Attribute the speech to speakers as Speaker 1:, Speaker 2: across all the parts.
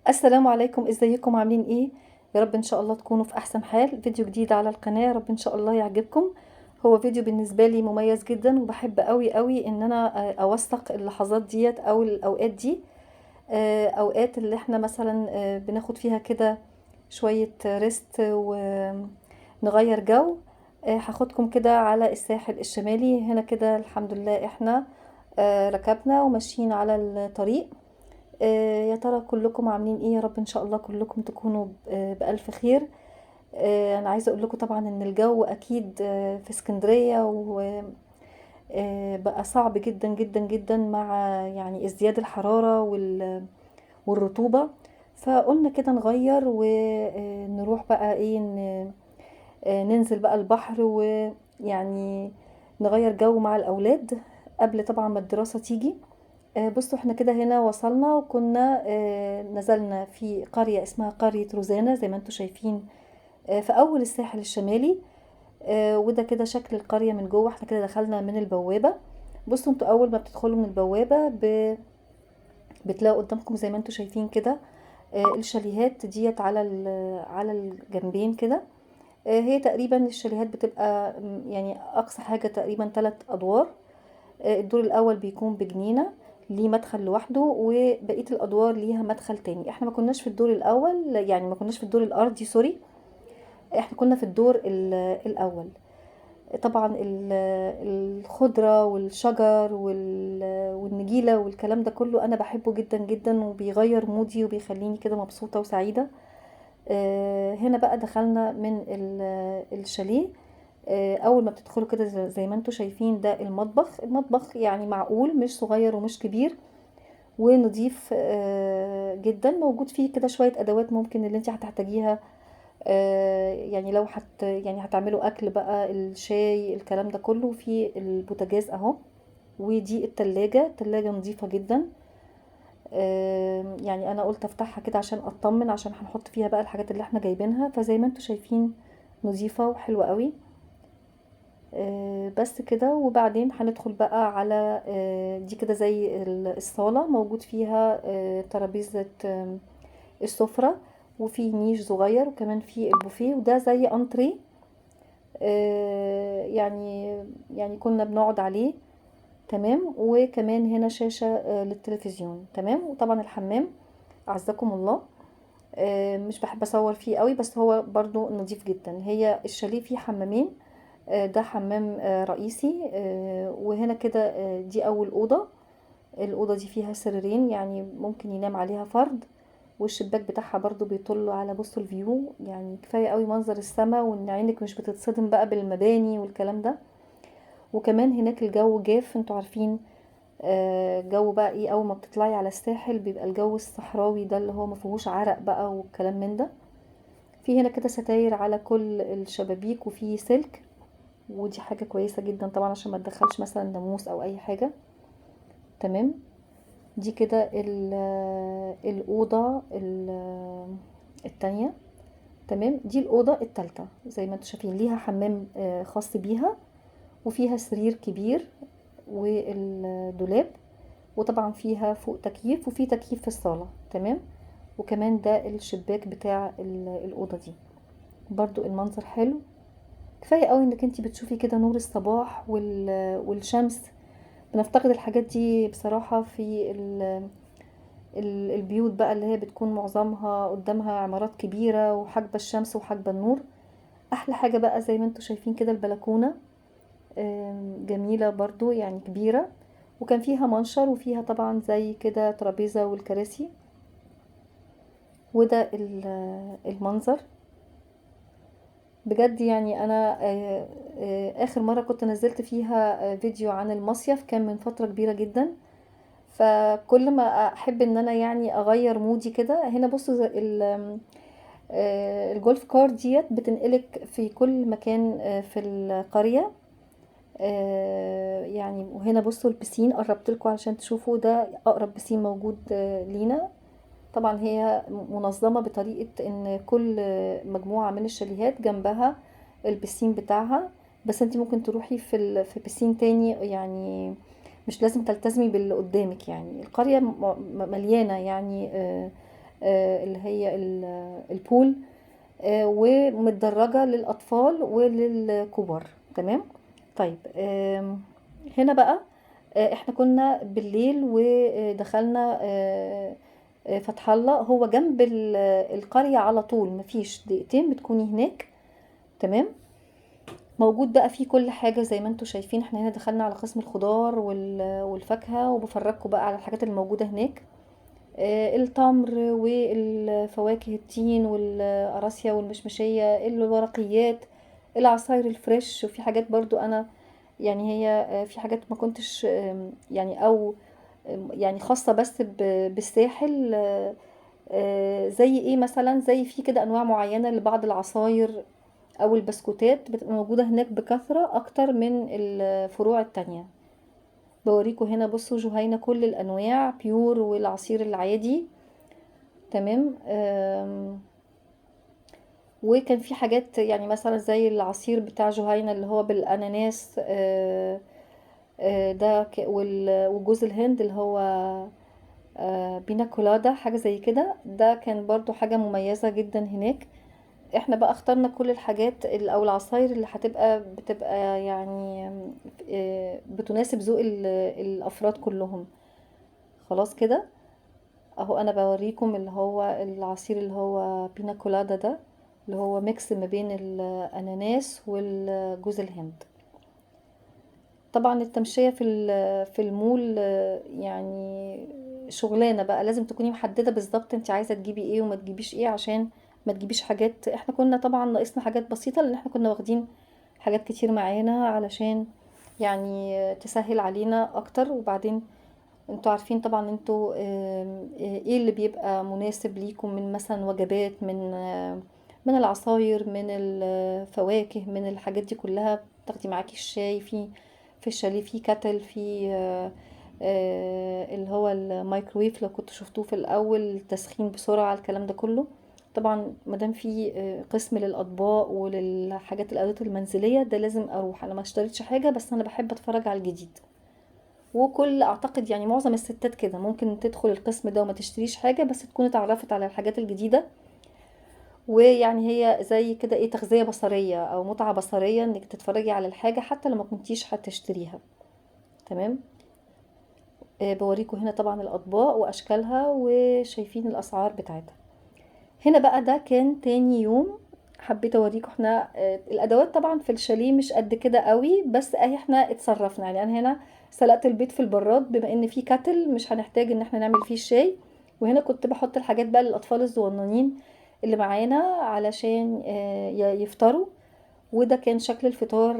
Speaker 1: السلام عليكم، ازيكم عاملين ايه؟ يا رب ان شاء الله تكونوا في احسن حال. فيديو جديد على القناة، يا رب ان شاء الله يعجبكم. هو فيديو بالنسبة لي مميز جدا، وبحب قوي قوي ان انا اوثق اللحظات ديت او الاوقات دي. اوقات اللي احنا مثلا بناخد فيها كده شوية ريست ونغير جو. هاخدكم كده على الساحل الشمالي هنا كده. الحمد لله احنا ركبنا وماشيين على الطريق. يا ترى كلكم عاملين ايه؟ يا رب ان شاء الله كلكم تكونوا بألف خير. انا عايزه اقول لكم طبعا ان الجو اكيد في اسكندريه بقى صعب جدا جدا جدا مع يعني ازدياد الحراره والرطوبه. فقلنا كده نغير ونروح بقى ايه ننزل بقى البحر، ويعني نغير جو مع الاولاد قبل طبعا ما الدراسه تيجي. بصوا احنا كده هنا وصلنا، وكنا نزلنا في قرية اسمها قرية روزانا زي ما انتم شايفين في اول الساحل الشمالي. وده كده شكل القرية من جوه. احنا كده دخلنا من البوابة. بصوا انتوا اول ما بتدخلوا من البوابة بتلاقوا قدامكم زي ما انتم شايفين كده الشاليهات ديت على الجنبين كده. هي تقريبا الشاليهات بتبقى يعني اقصى حاجة تقريبا 3 ادوار. الدور الاول بيكون بجنينة ليه مدخل لوحده، وبقية الادوار ليها مدخل تاني. احنا ما كناش في الدور الاول، يعني ما كناش في الدور الارضي، سوري. احنا كنا في الدور الاول. طبعا الخضرة والشجر والنجيلة والكلام ده كله انا بحبه جدا جدا، وبيغير مودي وبيخليني كده مبسوطة وسعيدة. هنا بقى دخلنا من الشاليه. اول ما بتدخلوا كده زي ما انتم شايفين ده المطبخ يعني معقول، مش صغير ومش كبير، ونضيف جدا. موجود فيه كده شوية ادوات ممكن اللي انت هتحتاجيها. يعني لو يعني هتعملوا اكل بقى، الشاي الكلام ده كله في البوتاجاز اهو. ودي التلاجة نظيفة جدا. يعني انا قلت افتحها كده عشان اطمن، عشان هنحط فيها بقى الحاجات اللي احنا جايبينها. فزي ما انتم شايفين نظيفة وحلوة قوي. بس كده. وبعدين هندخل بقى على دي كده زي الصالة، موجود فيها ترابيزة السفرة، وفي نيش صغير، وكمان في البوفيه، وده زي انتري. يعني كنا بنقعد عليه. تمام. وكمان هنا شاشة للتلفزيون. تمام. وطبعا الحمام اعزكم الله. مش بحب اصور فيه قوي، بس هو برضو نظيف جدا. هي الشاليه فيه حمامين. ده حمام رئيسي. وهنا كده دي اول اوضة. الاوضة دي فيها سريرين، يعني ممكن ينام عليها فرد. والشباك بتاعها برضو بيطل على بصوا الفيو. يعني كفاية قوي منظر السما، وان عينك مش بتتصدم بقى بالمباني والكلام ده. وكمان هناك الجو جاف، انتوا عارفين. جو بقى ايه، اول ما بتطلعي على الساحل بيبقى الجو الصحراوي ده اللي هو مفيهوش عرق بقى والكلام من ده. في هنا كده ستاير على كل الشبابيك، وفي سلك. ودي حاجة كويسة جدا طبعا عشان ما تدخلش مثلا ناموس او اي حاجة. تمام. دي كده الأوضة التانية. تمام. دي الأوضة التالتة زي ما انتوا شايفين، ليها حمام خاص بيها، وفيها سرير كبير والدولاب. وطبعا فيها فوق تكييف، وفي تكييف في الصالة. تمام. وكمان ده الشباك بتاع الأوضة دي. برضو المنظر حلو. كفاية قوي انك انتي بتشوفي كده نور الصباح والشمس. بنفتقد الحاجات دي بصراحة في البيوت بقى اللي هي بتكون معظمها قدامها عمارات كبيرة وحاجبة الشمس وحاجبة النور. احلى حاجة بقى زي ما انتوا شايفين كده البلكونة. جميلة برضو يعني كبيرة. وكان فيها منشر، وفيها طبعا زي كده ترابيزة والكراسي. وده المنظر. بجد يعني انا اخر مرة كنت نزلت فيها فيديو عن المصيف كان من فترة كبيرة جدا. فكل ما احب ان انا يعني اغير مودي كده. هنا بصوا الجولف كار ديت بتنقلك في كل مكان في القرية. يعني. وهنا بصوا البسين قربت لكم علشان تشوفوا، ده اقرب بسين موجود لينا. طبعا هي منظمة بطريقة ان كل مجموعة من الشاليهات جنبها البسين بتاعها. بس انت ممكن تروحي في بسين تاني يعني. مش لازم تلتزمي باللي قدامك. يعني القرية مليانة يعني اللي هي البول، ومتدرجة للأطفال وللكبار. تمام. طيب هنا بقى احنا كنا بالليل ودخلنا فتح الله، هو جنب القرية على طول، مفيش دقيقتين بتكوني هناك. تمام. موجود بقى فيه كل حاجة زي ما انتوا شايفين. احنا هنا دخلنا على قسم الخضار والفاكهة، وبفرجكم بقى على الحاجات الموجودة هناك. التمر والفواكه، التين والقراصية والمشمشية، الورقيات، العصاير الفريش. وفي حاجات برضو انا يعني هي في حاجات ما كنتش يعني او يعني خاصة بس بالساحل. زي ايه مثلا، زي في كده انواع معينة لبعض العصاير او البسكوتات بتبقى موجودة هناك بكثرة اكتر من الفروع التانية. بوريكم هنا، بصوا جهينة كل الانواع بيور والعصير العادي. تمام. وكان في حاجات يعني مثلا زي العصير بتاع جهينة اللي هو بالاناناس، ده وجوز الهند اللي هو بينا كولادا، حاجة زي كده. ده كان برضو حاجة مميزة جدا هناك. احنا بقى اخترنا كل الحاجات او العصاير اللي بتبقى يعني بتناسب ذوق الافراد كلهم. خلاص كده. اهو انا بوريكم اللي هو العصير اللي هو بينا كولادا ده، اللي هو ميكس ما بين الاناناس والجوز الهند. طبعا التمشية في المول يعني شغلانة بقى، لازم تكوني محددة بالظبط انت عايزة تجيبي ايه وما تجيبيش ايه، عشان ما تجيبيش حاجات. احنا كنا طبعا ناقصنا حاجات بسيطة، لان احنا كنا واخدين حاجات كتير معانا علشان يعني تسهل علينا اكتر. وبعدين انتوا عارفين طبعا انتوا ايه اللي بيبقى مناسب ليكم من مثلا وجبات، من العصاير، من الفواكه، من الحاجات دي كلها. تاخدي معاكي الشاي في الشاليه، في كاتل، في اللي هو الميكرويف لو كنتوا شفتوه في الاول، تسخين بسرعة، الكلام ده كله. طبعا مادام في قسم للاطباق وللحاجات الادوات المنزلية، ده لازم اروح. انا ما اشتريتش حاجة، بس انا بحب اتفرج على الجديد. وكل اعتقد يعني معظم الستات كده ممكن تدخل القسم ده وما تشتريش حاجة، بس تكون اتعرفت على الحاجات الجديدة. ويعني هي زي كده ايه، تغذية بصرية او متعة بصرية، انك تتفرجي على الحاجة حتى لو ما كنتيش هتشتريها. تمام. بوريكم هنا طبعا الاطباق واشكالها، وشايفين الاسعار بتاعتها. هنا بقى ده كان تاني يوم. حبيت اوريكم احنا الادوات طبعا في الشاليه مش قد كده قوي، بس احنا اتصرفنا. يعني انا هنا سلقت البيض في البراد، بما ان في كاتل مش هنحتاج ان احنا نعمل فيه الشاي. وهنا كنت بحط الحاجات بقى للاطفال الصغننين اللي معانا علشان يفطروا. وده كان شكل الفطار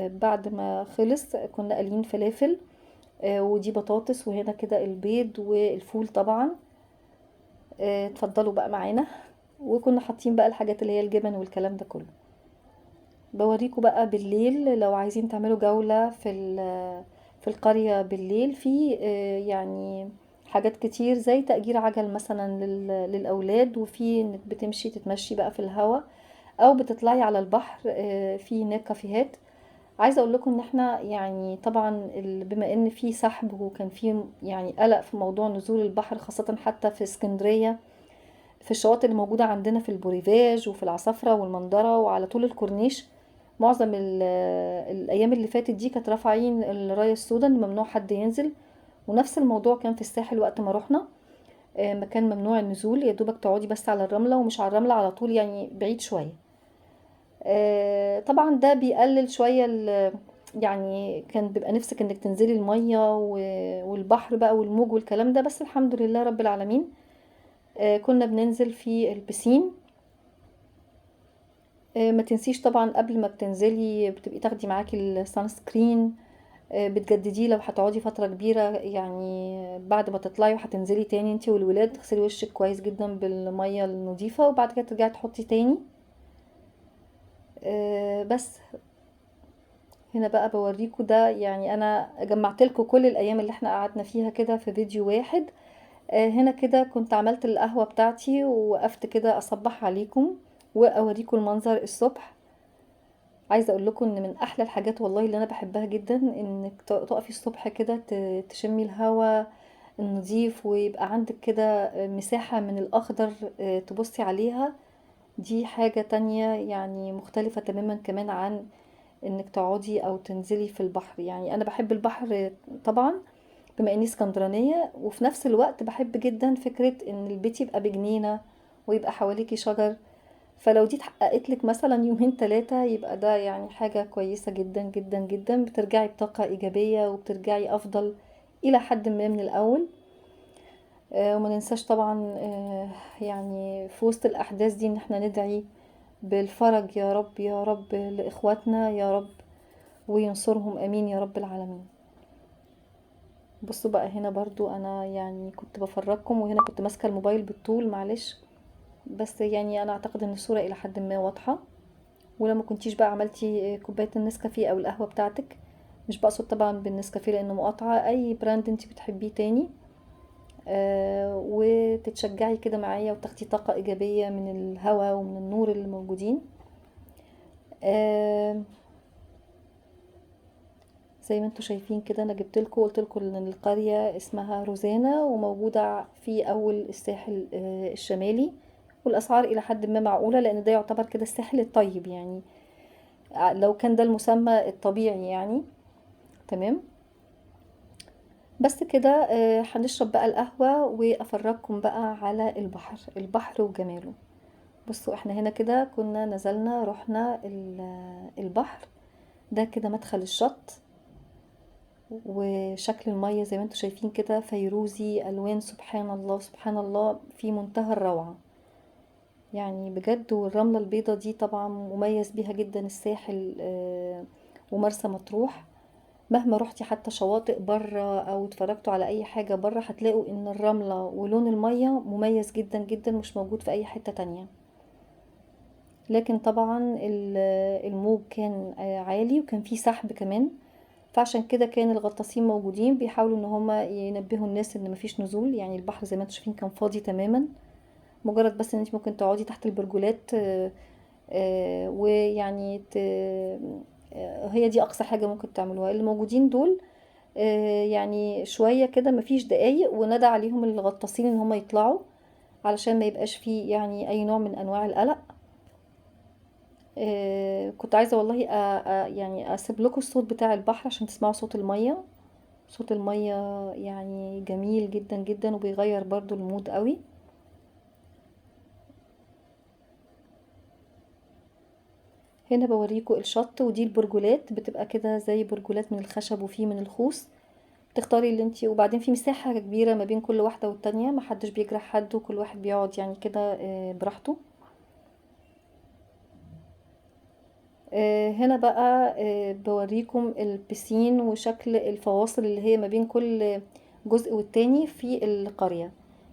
Speaker 1: بعد ما خلص. كنا قالين فلافل، ودي بطاطس، وهنا كده البيض والفول طبعا. اتفضلوا بقى معانا. وكنا حاطين بقى الحاجات اللي هي الجبن والكلام ده كله. بوريكم بقى بالليل لو عايزين تعملوا جولة في القرية بالليل، في يعني حاجات كتير زي تأجير عجل مثلا للأولاد، وفي انك بتمشي تتمشي بقى في الهوا، او بتطلعي على البحر. في هناك كافيهات. عايزه اقول لكم ان احنا يعني طبعا بما ان في سحب، وكان في يعني قلق في موضوع نزول البحر، خاصه حتى في اسكندريه، في الشواطئ اللي موجودة عندنا في البوريفاج وفي العصافرة والمندرة وعلى طول الكورنيش. معظم الأيام اللي فاتت دي كانت رافعين الراية السوداء إن ممنوع حد ينزل. ونفس الموضوع كان في الساحل وقت ما رحنا. مكان ممنوع النزول، يا دوبك تقعدي بس على الرملة، ومش على الرملة على طول، يعني بعيد شوية. طبعا ده بيقلل شوية يعني كان بيبقى نفسك انك تنزلي المية والبحر بقى والموج والكلام ده، بس الحمد لله رب العالمين. كنا بننزل في البسين. ما تنسيش طبعا قبل ما بتنزلي بتبقي تاخدي معاكي السان سكرين، بتجدديه لو هتقعدي فترة كبيرة، يعني بعد ما تطلعي وهتنزلي تاني انتي والولاد، تغسلي وشك كويس جدا بالمية النظيفة، وبعد كده ترجعي تحطي تاني. بس هنا بقى بوريكم ده، يعني انا جمعت لكم كل الايام اللي احنا قعدنا فيها كده في فيديو واحد. هنا كده كنت عملت القهوة بتاعتي، ووقفت كده اصبح عليكم واوريكم المنظر الصبح. عايزه اقول لكم ان من احلى الحاجات والله اللي انا بحبها جدا، انك تقفي الصبح كده تشمي الهوا، النظيف، ويبقى عندك كده مساحة من الأخضر تبصي عليها، دي حاجة تانية يعني مختلفة تماما كمان عن انك تقعدي او تنزلي في البحر. يعني انا بحب البحر طبعا بما اني اسكندرانية، وفي نفس الوقت بحب جدا فكرة ان البيت يبقى بجنينة ويبقى حواليكي شجر. فلو دي اتحققت لك مثلا يومين ثلاثة يبقى ده يعني حاجة كويسة جدا جدا جدا، بترجعي بطاقة ايجابية وبترجعي افضل الى حد ما من الاول. وما ننساش طبعا يعني في وسط الاحداث دي ان احنا ندعي بالفرج يا رب يا رب لاخواتنا يا رب، وينصرهم امين يا رب العالمين. بصوا بقى هنا برضو انا يعني كنت بفرجكم، وهنا كنت ماسكة الموبايل بالطول معلش، بس يعني انا اعتقد ان الصورة الى حد ما واضحة. ولما كنتيش بقى عملتي كوباية النسكافيه او القهوة بتاعتك، مش بقصد طبعا بالنسكافيه لانه مقاطعة، اي براند انت بتحبيه تاني، وتتشجعي كده معايا وتاخدي طاقة ايجابية من الهواء ومن النور اللي موجودين. آه زي ما انتوا شايفين كده انا جبت لكم، قلت لكم ان القرية اسمها روزانا وموجودة في اول الساحل الشمالي، والاسعار الى حد ما معقولة لان ده يعتبر كده الساحل الطيب يعني، لو كان ده المسمى الطبيعي يعني. تمام. بس كده هنشرب بقى القهوة وافرجكم بقى على البحر، البحر وجماله. بصوا احنا هنا كده كنا نزلنا رحنا البحر، ده كده مدخل الشط، وشكل المية زي ما انتوا شايفين كده فيروزي، الوان سبحان الله سبحان الله في منتهى الروعة يعني بجد. والرملة البيضة دي طبعا مميز بيها جدا الساحل ومرسى مطروح. مهما روحتي حتى شواطئ برا او اتفرجتوا على اي حاجة برا، هتلاقوا ان الرملة ولون المية مميز جدا جدا، مش موجود في اي حتة تانية. لكن طبعا الموج كان عالي وكان فيه سحب كمان، فعشان كده كان الغطاسين موجودين بيحاولوا ان هما ينبهوا الناس ان مفيش نزول. يعني البحر زي ما انتم شايفين كان فاضي تماما، مجرد بس ان انت ممكن تقعدي تحت البرجولات ويعني هي دي اقصى حاجة ممكن تعملوها. اللي موجودين دول يعني شوية كده مفيش دقايق ونادى عليهم الغطاسين ان هما يطلعوا علشان ما يبقاش فيه يعني اي نوع من انواع القلق. كنت عايزة والله يعني اسيب لكم الصوت بتاع البحر عشان تسمعوا صوت المية. صوت المية يعني جميل جدا جدا وبيغير برضو المود قوي. هنا بوريكم الشط، ودي البرجولات بتبقى كده زي برجولات من الخشب وفي من الخوص، تختاري اللي انتي، وبعدين في مساحة كبيرة ما بين كل واحدة والتانية، محدش بيجرح حد وكل واحد بيقعد يعني كده براحته. هنا بقى بوريكم البسين وشكل الفواصل اللي هي ما بين كل جزء والتاني في القرية.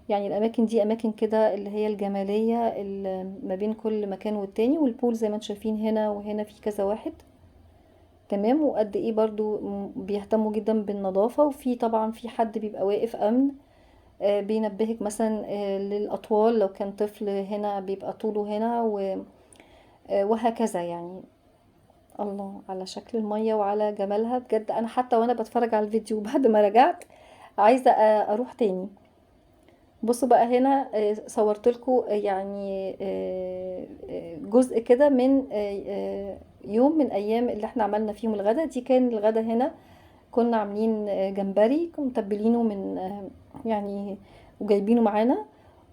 Speaker 1: يعني الاماكن دي اماكن كده اللي هي الجمالية اللي ما بين كل مكان والتاني، والبول زي ما انتم شايفين هنا وهنا في كذا واحد. تمام. وقد ايه برضو بيهتموا جدا بالنظافة، وفي طبعا في حد بيبقى واقف امن بينبهك مثلا للاطوال، لو كان طفل هنا بيبقى طوله هنا وهكذا يعني. الله على شكل المية وعلى جمالها بجد، انا حتى وانا بتفرج على الفيديو بعد ما رجعت عايزة اروح تاني. بصوا بقى هنا صورت لكم يعني جزء كده من يوم من ايام اللي احنا عملنا فيهم الغدا. دي كان الغدا هنا كنا عاملين جمبري، كنا متبلينه من يعني وجايبينه معانا،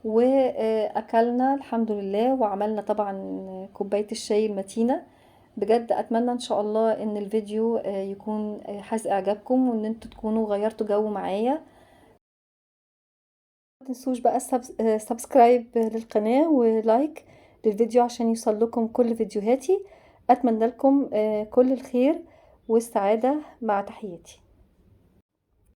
Speaker 1: واكلنا الحمد لله، وعملنا طبعا كوباية الشاي المتينة. بجد اتمنى ان شاء الله ان الفيديو يكون حاز اعجابكم، وان انتوا تكونوا غيرتوا جو معايا. ما تنسوش بقى سبسكرايب للقناة ولايك للفيديو عشان يوصل لكم كل فيديوهاتي. اتمنى لكم كل الخير والسعادة، مع تحياتي.